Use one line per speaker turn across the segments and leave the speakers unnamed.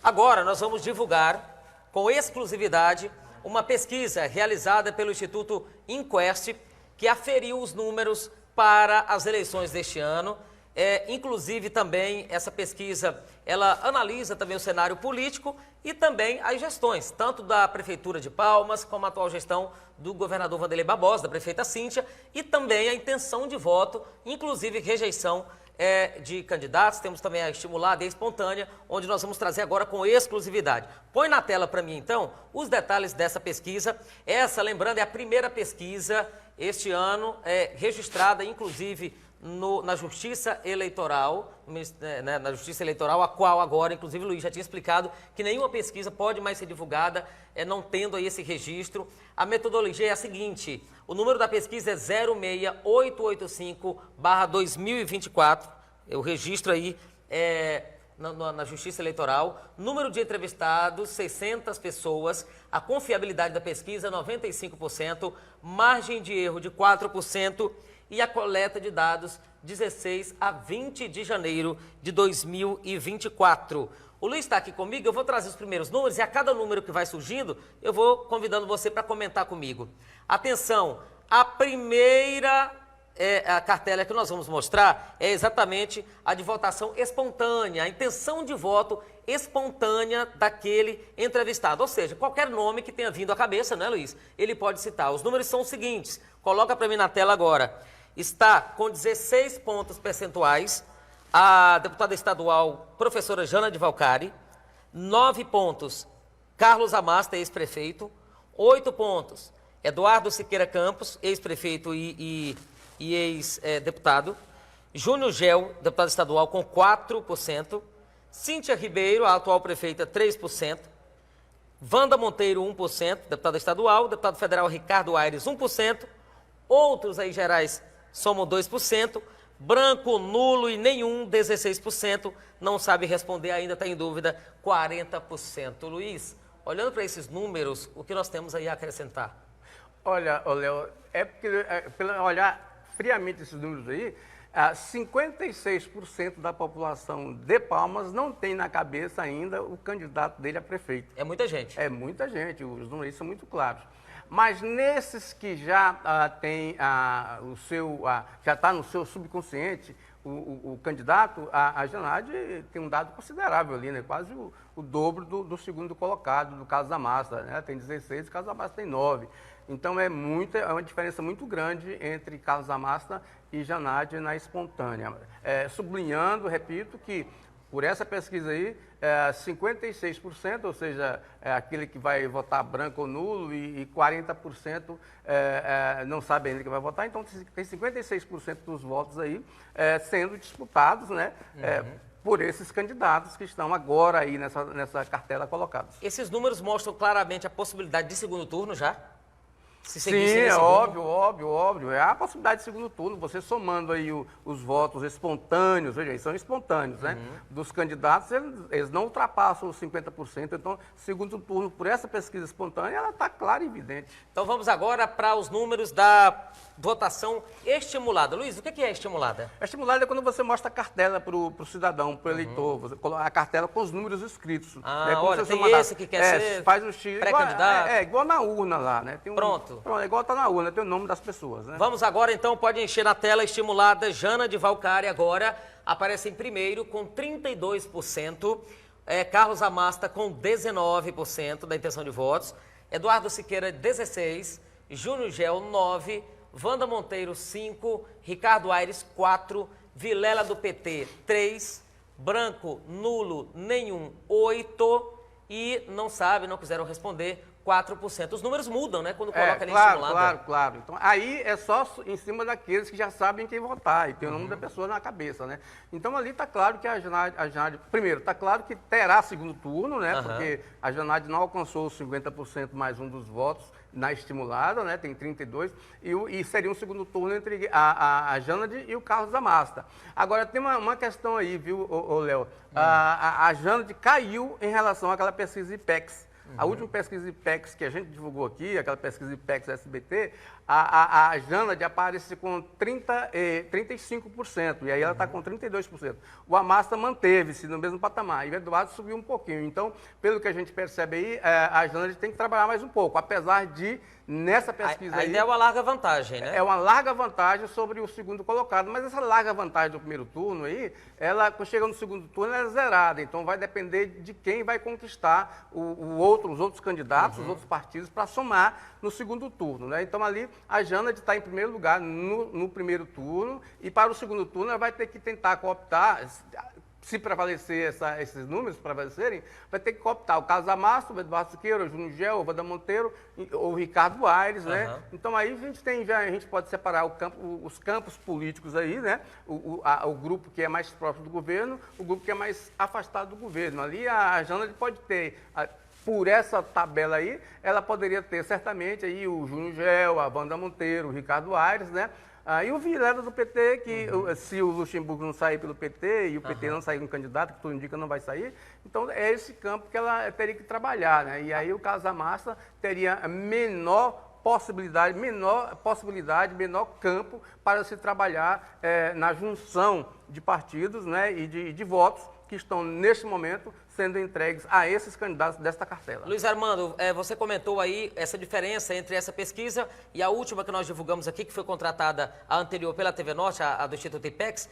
Agora nós vamos divulgar com exclusividade uma pesquisa realizada pelo Instituto Inquest, que aferiu os números para as eleições deste ano. Inclusive também essa pesquisa, ela analisa também o cenário político e também as gestões, tanto da Prefeitura de Palmas, como a atual gestão do governador Wanderley Barbosa, da prefeita Cíntia, e também a intenção de voto, inclusive rejeição de candidatos. Temos também a estimulada e a espontânea, onde nós vamos trazer agora com exclusividade. Põe na tela para mim, então, os detalhes dessa pesquisa. Essa, lembrando, é a primeira pesquisa este ano, registrada, inclusive, na Justiça Eleitoral, na Justiça Eleitoral, a qual agora, inclusive, o Luiz já tinha explicado que nenhuma pesquisa pode mais ser divulgada não tendo aí esse registro. A metodologia é a seguinte: o número da pesquisa é 06885/2024, o registro aí na Justiça Eleitoral, número de entrevistados, 600 pessoas, a confiabilidade da pesquisa, 95%, margem de erro de 4%, e a coleta de dados 16 a 20 de janeiro de 2024. O Luiz está aqui comigo, eu vou trazer os primeiros números e a cada número que vai surgindo, eu vou convidando você para comentar comigo. Atenção, a primeira a cartela que nós vamos mostrar é exatamente a de votação espontânea, a intenção de voto espontânea daquele entrevistado. Ou seja, qualquer nome que tenha vindo à cabeça, né, Luiz? Ele pode citar. Os números são os seguintes, coloca para mim na tela agora. Está com 16 pontos percentuais a deputada estadual professora Jana de Valcari, 9 pontos Carlos Amasta, ex-prefeito, 8 pontos Eduardo Siqueira Campos, ex-prefeito e ex-deputado, Júnior Gel, deputado estadual, com 4%, Cíntia Ribeiro, a atual prefeita, 3%, Wanda Monteiro, 1%, deputada estadual, deputado federal Ricardo Aires, 1%, outros aí gerais somam 2%, branco, nulo e nenhum, 16%, não sabe responder ainda, está em dúvida, 40%. Luiz, olhando para esses números, o que nós temos aí a acrescentar?
Olha, Léo, porque pelo olhar friamente esses números aí, 56% da população de Palmas não tem na cabeça ainda o candidato dele a prefeito.
É muita gente.
É muita gente, os números são muito claros. Mas nesses que já tem já está no seu subconsciente, o candidato, a Janade tem um dado considerável ali, né? Quase o dobro do segundo colocado, do Carlos Amasta, né? Tem 16, o Carlos Amasta tem 9. Então é uma diferença muito grande entre Carlos Amasta e Janade na espontânea. Sublinhando, repito, que por essa pesquisa aí, 56%, ou seja, aquele que vai votar branco ou nulo, e 40% não sabe ainda que vai votar. Então tem 56% dos votos aí sendo disputados, né? Por esses candidatos que estão agora aí nessa cartela colocados.
Esses números mostram claramente a possibilidade de segundo turno já?
Sim, é óbvio. É a possibilidade de segundo turno, você somando aí os votos espontâneos, veja, eles são espontâneos, né? Dos candidatos, eles não ultrapassam os 50%, então, segundo turno, por essa pesquisa espontânea, ela está clara e evidente.
Então vamos agora para os números da votação estimulada. Luiz, o que é estimulada?
A estimulada é quando você mostra a cartela para o cidadão, para o eleitor, você coloca a cartela com os números escritos.
Né? Olha, tem esse que quer ser
faz o X,
pré-candidato.
Igual na urna lá, né?
Pronto.
Pronto, igual tá na urna, tem o nome das pessoas, né?
Vamos agora, então, pode encher na tela estimulada. Jana de Valcari agora aparece em primeiro com 32%, Carlos Amasta com 19% da intenção de votos, Eduardo Siqueira 16%, Júnior Gel 9%, Wanda Monteiro 5%, Ricardo Aires 4%, Vilela do PT 3%, branco, nulo, nenhum 8% e não quiseram responder 4%. Os números mudam, né? Quando coloca ali estimulada.
Claro. Então, aí é só em cima daqueles que já sabem quem votar e tem o nome da pessoa na cabeça, né? Então, ali está claro que a Janade... Primeiro, está claro que terá segundo turno, né? Porque a Janade não alcançou os 50% mais um dos votos na estimulada, né? Tem 32%, e seria um segundo turno entre a Janade e o Carlos Amasta. Agora, tem uma questão aí, viu, Léo? A Janade caiu em relação àquela pesquisa IPEX. A última pesquisa IPEX que a gente divulgou aqui, aquela pesquisa IPEX SBT, a Janad aparece com 35%, e aí ela está com 32%. O Amasta manteve-se no mesmo patamar, e o Eduardo subiu um pouquinho. Então, pelo que a gente percebe aí, a Janad tem que trabalhar mais um pouco, apesar de, nessa pesquisa aí...
Ainda é uma larga vantagem, né?
É uma larga vantagem sobre o segundo colocado, mas essa larga vantagem do primeiro turno aí, ela, quando chega no segundo turno, ela é zerada, então vai depender de quem vai conquistar os outros candidatos, os outros partidos, para somar no segundo turno, né? Então ali a Janad está em primeiro lugar no primeiro turno, e para o segundo turno ela vai ter que tentar cooptar, se prevalecer esses números prevalecerem, vai ter que cooptar o Carlos Amasta, o Eduardo Siqueira, o Júnior Gel, o Wanda Monteiro, o Ricardo Aires, né? Então aí a gente pode separar os campos políticos aí, né? O grupo que é mais próximo do governo, o grupo que é mais afastado do governo. Ali a Janad pode ter... Por essa tabela aí, ela poderia ter certamente aí o Júnior Gel, a Wanda Monteiro, o Ricardo Aires, né? E o Vilela do PT, que se o Luxemburgo não sair pelo PT e o PT não sair com candidato, que tudo indica não vai sair, então é esse campo que ela teria que trabalhar, né? E aí o Carlos Amasta teria menor possibilidade, menor campo para se trabalhar na junção de partidos, né? E de votos que estão, neste momento, sendo entregues a esses candidatos desta cartela.
Luiz Armando, você comentou aí essa diferença entre essa pesquisa e a última que nós divulgamos aqui, que foi contratada, a anterior pela TV Norte, a do Instituto IPEX,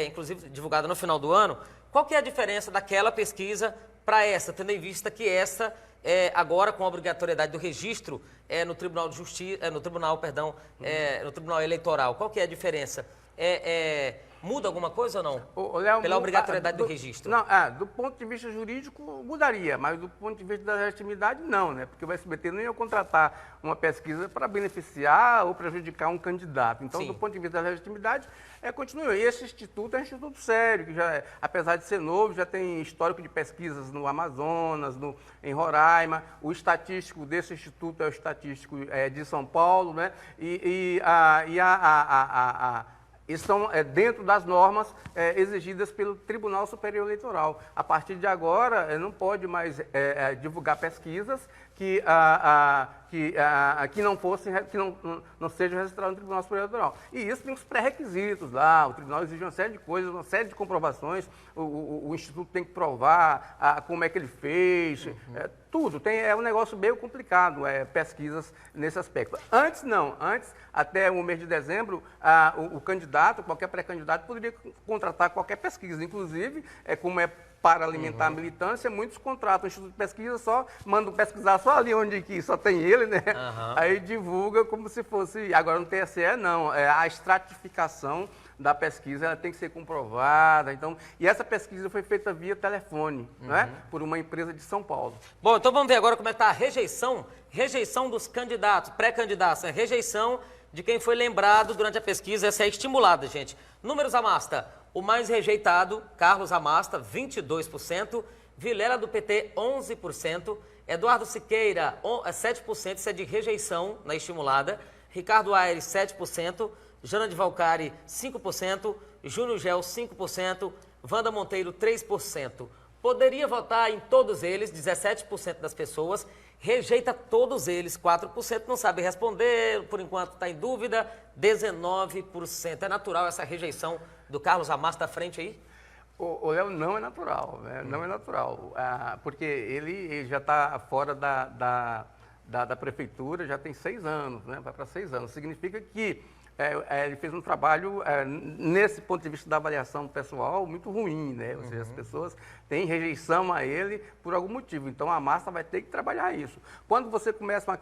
inclusive divulgada no final do ano. Qual que é a diferença daquela pesquisa para essa, tendo em vista que essa, agora com a obrigatoriedade do registro no Tribunal de Justiça, no Tribunal Eleitoral, qual que é a diferença? Muda alguma coisa ou não?
Léo,
pela obrigatoriedade do registro.
Não, do ponto de vista jurídico mudaria, mas do ponto de vista da legitimidade não, né? Porque o SBT não ia contratar uma pesquisa para beneficiar ou prejudicar um candidato. Então, do ponto de vista da legitimidade, continua. E esse instituto é um instituto sério, que já, apesar de ser novo, já tem histórico de pesquisas no Amazonas, em Roraima. O estatístico desse instituto é o estatístico de São Paulo, né? Estão dentro das normas exigidas pelo Tribunal Superior Eleitoral. A partir de agora, não pode mais divulgar pesquisas que não sejam registradas no Tribunal Superior Eleitoral. E isso tem os pré-requisitos lá, o tribunal exige uma série de coisas, uma série de comprovações, o Instituto tem que provar como é que ele fez, tudo. É um negócio meio complicado, pesquisas nesse aspecto. Antes, até o mês de dezembro, o candidato, qualquer pré-candidato, poderia contratar qualquer pesquisa, inclusive, como é para alimentar a militância, muitos contratam o Instituto de Pesquisa, mandam pesquisar só ali onde que só tem ele, né? Aí divulga como se fosse... Agora no TSE não, a estratificação da pesquisa ela tem que ser comprovada. Então, e essa pesquisa foi feita via telefone, né? Por uma empresa de São Paulo.
Bom, então vamos ver agora como é que está a rejeição dos candidatos, pré-candidatos, a rejeição de quem foi lembrado durante a pesquisa. Essa é estimulada, gente. Números, Amasta. O mais rejeitado, Carlos Amasta, 22%. Vilela do PT, 11%. Eduardo Siqueira, 7%. Isso é de rejeição na estimulada. Ricardo Aires, 7%. Janad Valcari, 5%. Júnior Gel, 5%. Wanda Monteiro, 3%. Poderia votar em todos eles, 17% das pessoas. Rejeita todos eles, 4%. Não sabe responder, por enquanto está em dúvida, 19%. É natural essa rejeição do Carlos Amasta à frente aí?
O Léo, não é natural, né? Não é natural, porque ele já está fora da prefeitura, já tem 6 anos, né? Vai para 6 anos. Significa que ele fez um trabalho, nesse ponto de vista da avaliação pessoal, muito ruim, né? Ou seja, as pessoas têm rejeição a ele por algum motivo. Então, a massa vai ter que trabalhar isso. Quando você começa uma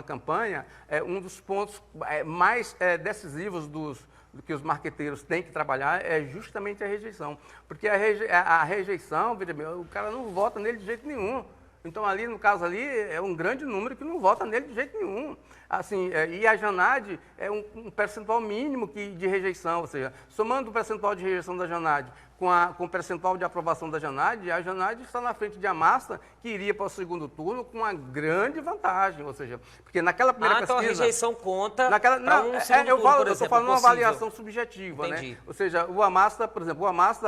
campanha, um dos pontos mais decisivos do que os marqueteiros têm que trabalhar é justamente a rejeição. Porque a rejeição, veja bem, o cara não vota nele de jeito nenhum. Então, ali, no caso ali, é um grande número que não vota nele de jeito nenhum. Assim, e a Janad é um percentual mínimo de rejeição, ou seja, somando o percentual de rejeição da Janad com o percentual de aprovação da Janaide, a Janaide está na frente de Amasta, que iria para o segundo turno com uma grande vantagem, ou seja, porque naquela primeira pesquisa...
então a rejeição conta
não,
segundo turno, por exemplo,
eu estou falando uma
possível.
avaliação subjetiva,
Entendi.
né? Ou seja, o Amasta, por exemplo,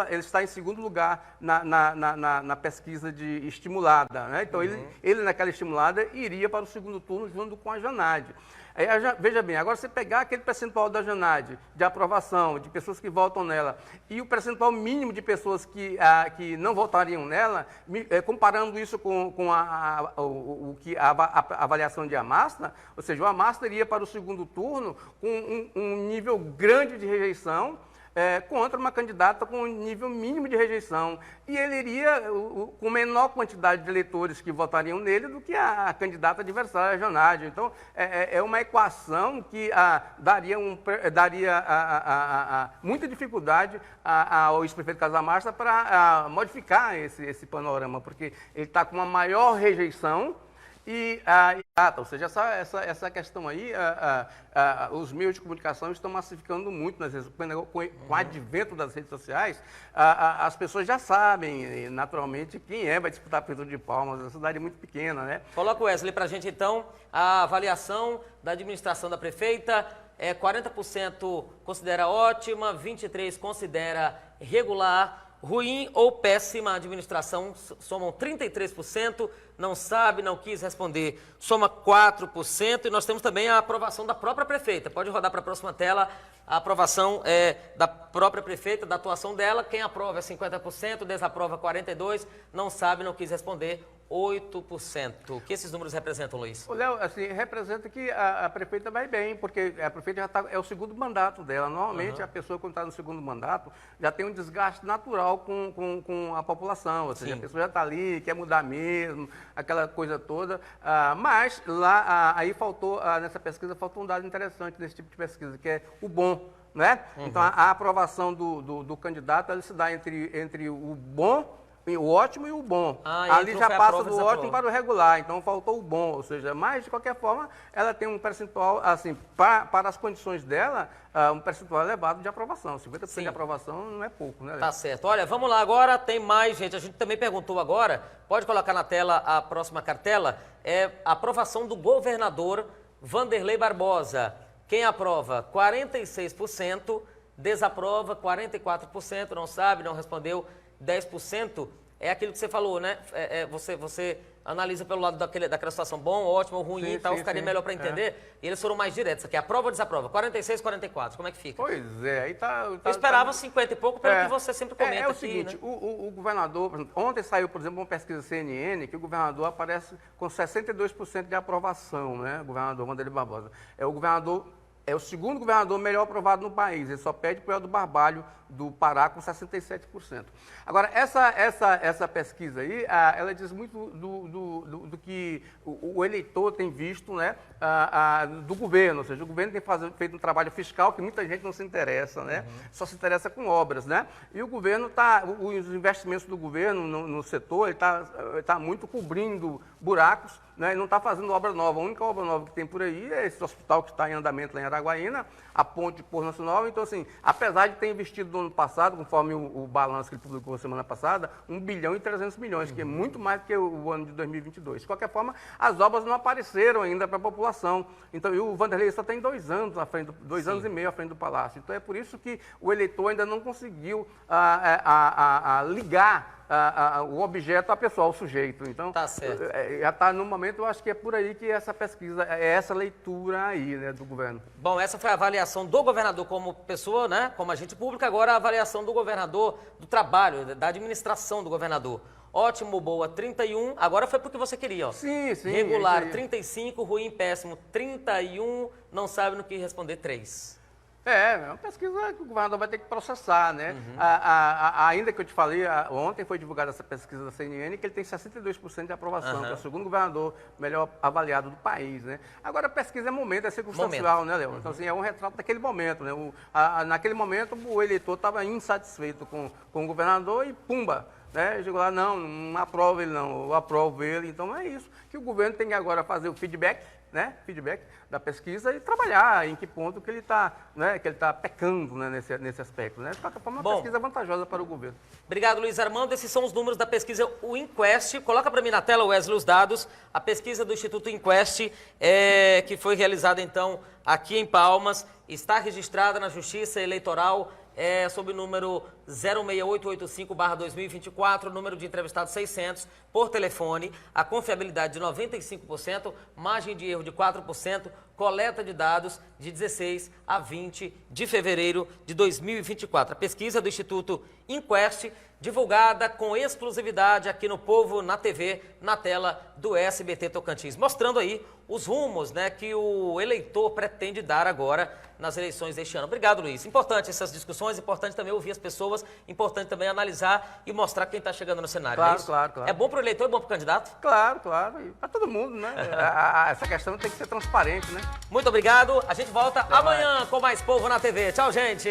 ele está em segundo lugar na pesquisa de estimulada, né? Então ele naquela estimulada iria para o segundo turno junto com a Janaide. Aí, veja bem, agora você pegar aquele percentual da Janaide, de aprovação, de pessoas que votam nela, e o percentual mínimo de pessoas que não votariam nela, comparando isso com a avaliação de Amasta, ou seja, o Amasta iria para o segundo turno com um nível grande de rejeição, contra uma candidata com um nível mínimo de rejeição. E ele iria com menor quantidade de eleitores que votariam nele do que a candidata adversária, a Janaide. Então, é uma equação que daria muita dificuldade ao ex-prefeito Casamarça para modificar esse panorama, porque ele está com uma maior rejeição ou seja, essa questão aí, os meios de comunicação estão massificando muito com o advento das redes sociais. As pessoas já sabem, naturalmente, quem vai disputar a Prefeitura de Palmas. É uma cidade muito pequena, né?
Coloca o Wesley para a gente, então, a avaliação da administração da prefeita. 40% considera ótima, 23% considera regular. Ruim ou péssima administração, somam 33%, não sabe, não quis responder, soma 4%, e nós temos também a aprovação da própria prefeita. Pode rodar para a próxima tela, a aprovação da própria prefeita, da atuação dela. Quem aprova é 50%, desaprova 42%, não sabe, não quis responder 8%. O que esses números representam, Luiz?
Léo, assim, representa que a prefeita vai bem, porque a prefeita já é o segundo mandato dela. Normalmente, a pessoa, quando está no segundo mandato, já tem um desgaste natural com a população. Ou seja, a pessoa já está ali, quer mudar mesmo, aquela coisa toda. Mas lá, aí faltou, nessa pesquisa, faltou um dado interessante nesse tipo de pesquisa, que é o bom. Né? Então, a aprovação do candidato, ela se dá entre o bom, o ótimo e o bom. Ali já passa do ótimo para o regular, então faltou o bom, ou seja, mas de qualquer forma ela tem um percentual, assim, para as condições dela, um percentual elevado de aprovação. 50% de aprovação não é pouco, né?
Tá certo. Olha, vamos lá agora, tem mais gente, a gente também perguntou agora, pode colocar na tela a próxima cartela, a aprovação do governador Wanderley Barbosa. Quem aprova? 46%, desaprova 44%, não sabe, não respondeu 10%. É aquilo que você falou, né? Você analisa pelo lado daquela situação bom, ótimo, ruim e tal, ficaria melhor para entender. E eles foram mais diretos aqui. Aprova ou desaprova? 46, 44. Como é que fica?
Pois é, aí tá...
Eu esperava 50 e pouco, pelo que você sempre comenta aqui.
É o seguinte, né? o governador... Por exemplo, ontem saiu, por exemplo, uma pesquisa CNN que o governador aparece com 62% de aprovação, né? O governador Wanderley Barbosa. É o segundo governador melhor aprovado no país. Ele só pede para o Eldo Barbalho, do Pará, com 67%. Agora, essa pesquisa aí, ela diz muito do que o eleitor tem visto, né, do governo. Ou seja, o governo tem feito um trabalho fiscal que muita gente não se interessa, né? Só se interessa com obras, né? E o governo os investimentos do governo no setor, ele tá muito cobrindo buracos, né? Ele não está fazendo obra nova. A única obra nova que tem por aí é esse hospital que está em andamento lá em Araguaína, a ponte de Porto Nacional. Então, assim, apesar de ter investido no ano passado, conforme o balanço que ele publicou semana passada, 1 bilhão e 300 milhões, que é muito mais do que o ano de 2022. De qualquer forma, as obras não apareceram ainda para a população. Então, e o Wanderley só tem 2 anos à frente, 2 anos e meio à frente do Palácio. Então, é por isso que o eleitor ainda não conseguiu ligar o objeto à pessoa, ao sujeito. Então,
tá certo.
Já está no momento, eu acho que é por aí que essa pesquisa, essa leitura aí, né, do governo.
Bom, essa foi a avaliação do governador como pessoa, né, como agente público. Agora a avaliação do governador, do trabalho, da administração do governador. Ótimo, boa, 31. Agora foi porque você queria, ó.
Sim.
Regular, 35. Ruim, péssimo, 31. Não sabe no que responder, 3.
É uma pesquisa que o governador vai ter que processar, né? Ainda que eu te falei, ontem foi divulgada essa pesquisa da CNN, que ele tem 62% de aprovação, que é o segundo governador melhor avaliado do país, né? Agora, a pesquisa é momento, é circunstancial, né, Léo? Então, assim, é um retrato daquele momento, né? Naquele momento, o eleitor estava insatisfeito com o governador e pumba, né? Chegou lá, não aprova ele não, eu aprovo ele. Então, é isso que o governo tem que agora fazer o feedback, né, feedback da pesquisa e trabalhar em que ponto que ele está, né, pecando, né, nesse aspecto. Né? De qualquer forma, uma pesquisa vantajosa para o governo.
Obrigado, Luiz Armando. Esses são os números da pesquisa o Inquest. Coloca para mim na tela, Wesley, os dados. A pesquisa do Instituto Inquest, que foi realizada, então, aqui em Palmas, está registrada na Justiça Eleitoral, sob o número 06885/2024, número de entrevistados 600, por telefone, a confiabilidade de 95%, margem de erro de 4%, coleta de dados de 16 a 20 de fevereiro de 2024. A pesquisa do Instituto Inquest, divulgada com exclusividade aqui no Povo na TV, na tela do SBT Tocantins, mostrando aí os rumos, né, que o eleitor pretende dar agora nas eleições deste ano. Obrigado, Luiz. Importante essas discussões, importante também ouvir as pessoas, importante também analisar e mostrar quem está chegando no cenário.
Claro, claro.
É bom para o eleitor, é bom para o candidato?
Claro. E para todo mundo, né? Essa questão tem que ser transparente, né?
Muito obrigado. A gente volta amanhã com mais Povo na TV. Tchau, gente.